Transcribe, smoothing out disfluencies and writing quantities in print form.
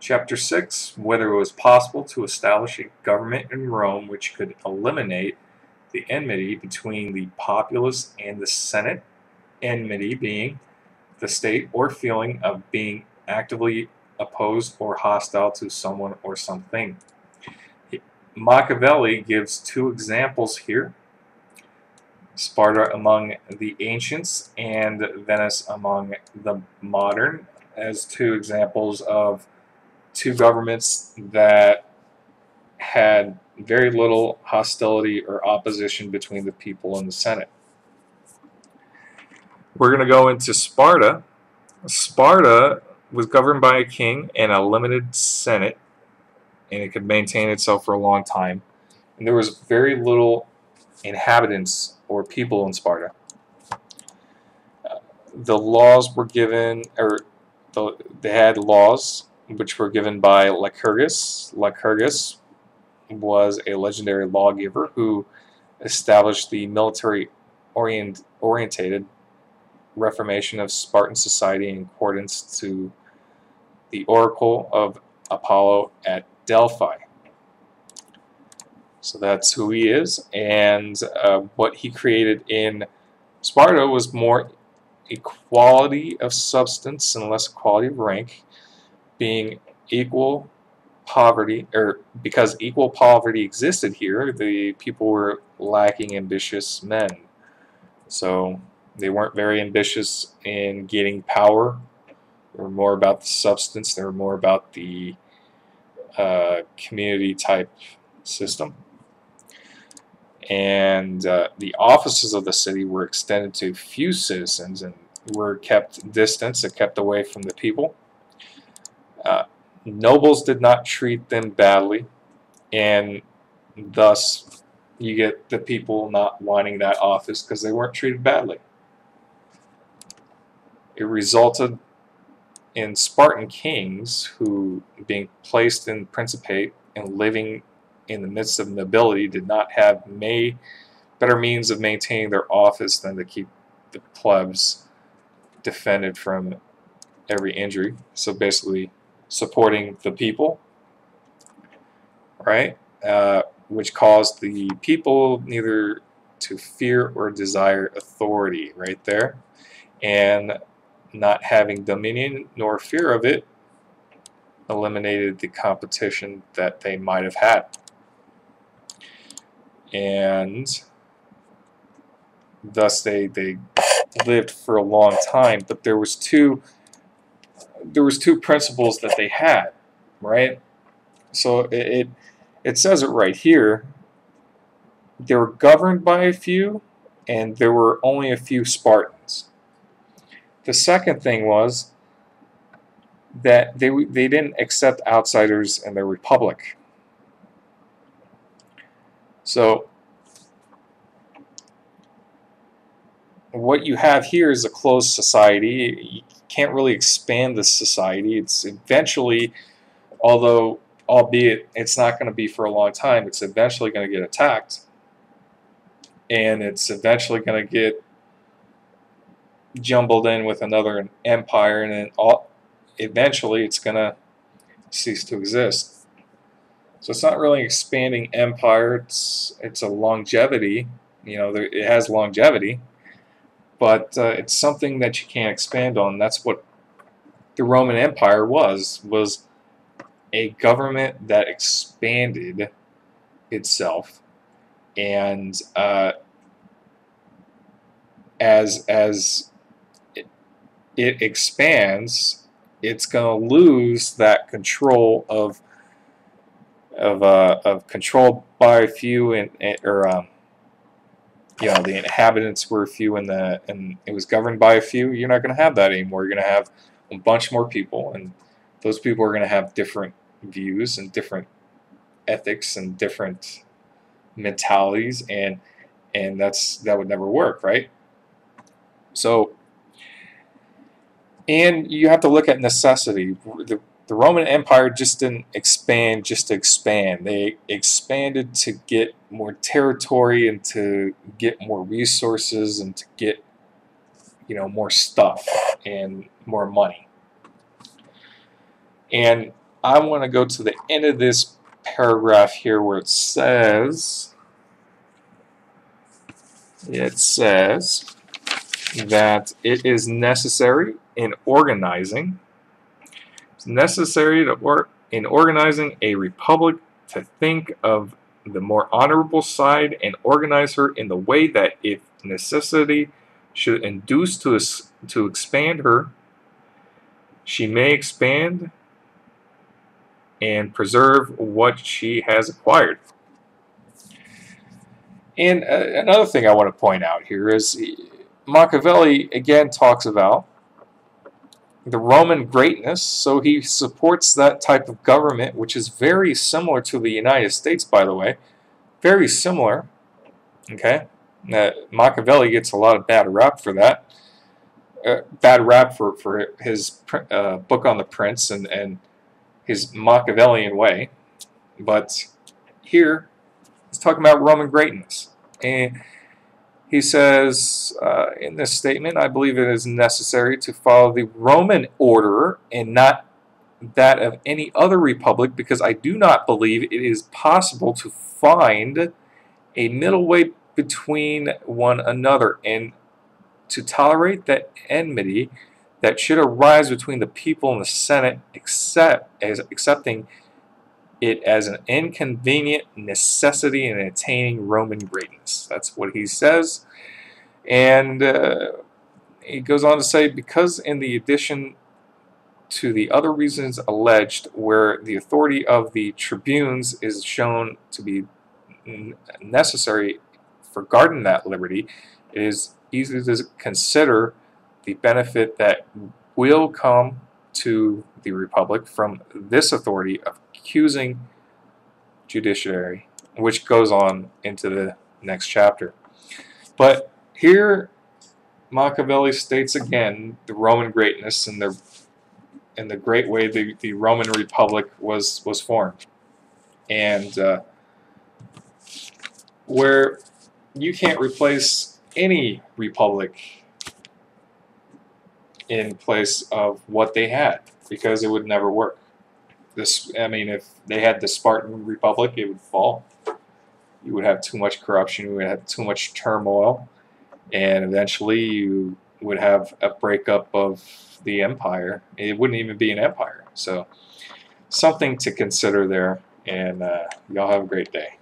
Chapter 6, whether it was possible to establish a government in Rome which could eliminate the enmity between the populace and the Senate, enmity being the state or feeling of being actively opposed or hostile to someone or something. Machiavelli gives two examples here: Sparta among the ancients and Venice among the modern, as two examples of two governments that had very little hostility or opposition between the people and the Senate. We're going to go into Sparta. Sparta was governed by a king and a limited Senate, and it could maintain itself for a long time. And there was very little inhabitants or people in Sparta. The laws were given, they had laws which were given by Lycurgus. Lycurgus was a legendary lawgiver who established the military-oriented reformation of Spartan society in accordance to the oracle of Apollo at Delphi. So that's who he is, and what he created in Sparta was more equality of substance and less equality of rank, being equal poverty, or because equal poverty existed here, the people were lacking ambitious men. So they weren't very ambitious in getting power. They were more about the substance. They were more about the community type system. And the offices of the city were extended to few citizens and were kept distant and kept away from the people. Nobles did not treat them badly, and thus you get the people not wanting that office because they weren't treated badly. It resulted in Spartan kings who, being placed in principate and living in the midst of nobility, did not have better means of maintaining their office than to keep the plebs defended from every injury. So basically supporting the people, right? Which caused the people neither to fear or desire authority, right there. And not having dominion nor fear of it eliminated the competition that they might have had. And thus they lived for a long time. But there was two principles that they had, right? So it says it right here. They were governed by a few, and there were only a few Spartans. The second thing was that they didn't accept outsiders in their republic. So what you have here is a closed society. You can't really expand this society. It's eventually, albeit it's not going to be for a long time, it's eventually going to get attacked, and it's eventually going to get jumbled in with another empire, and then eventually it's going to cease to exist. So it's not really an expanding empire. It's a longevity. It has longevity, but it's something that you can't expand on. That's what the Roman Empire was a government that expanded itself, and as it expands, it's going to lose that control of control by a few, the inhabitants were few, and it was governed by a few. You're not going to have that anymore. You're going to have a bunch more people, and those people are going to have different views and different ethics and different mentalities, and that would never work, right? So, and you have to look at necessity. The Roman Empire just didn't expand just to expand. They expanded to get more territory and to get more resources and to get, more stuff and more money. And I want to go to the end of this paragraph here where it says that it is necessary in organizing. It's necessary in organizing a republic to think of the more honorable side and organize her in the way that, if necessity should induce to expand her, she may expand and preserve what she has acquired. And another thing I want to point out here is Machiavelli again talks about the Roman greatness, so he supports that type of government, which is very similar to the United States, by the way. Very similar. Okay? Machiavelli gets a lot of bad rap for that. Bad rap for his book on the prince and his Machiavellian way. But here, he's talking about Roman greatness. And he says in this statement, I believe it is necessary to follow the Roman order and not that of any other republic, because I do not believe it is possible to find a middle way between one another, and to tolerate that enmity that should arise between the people and the Senate, accepting it as an inconvenient necessity in attaining Roman greatness. That's what he says. And he goes on to say, because in the addition to the other reasons alleged, where the authority of the tribunes is shown to be necessary for guarding that liberty, it is easy to consider the benefit that will come to the Republic from this authority of accusing judiciary, which goes on into the next chapter. But here Machiavelli states again the Roman greatness and the great way the Roman Republic was formed, and where you can't replace any republic in place of what they had, because it would never work. I mean, if they had the Spartan Republic, it would fall. You would have too much corruption, you would have too much turmoil, and eventually you would have a breakup of the empire. It wouldn't even be an empire. So something to consider there, and y'all have a great day.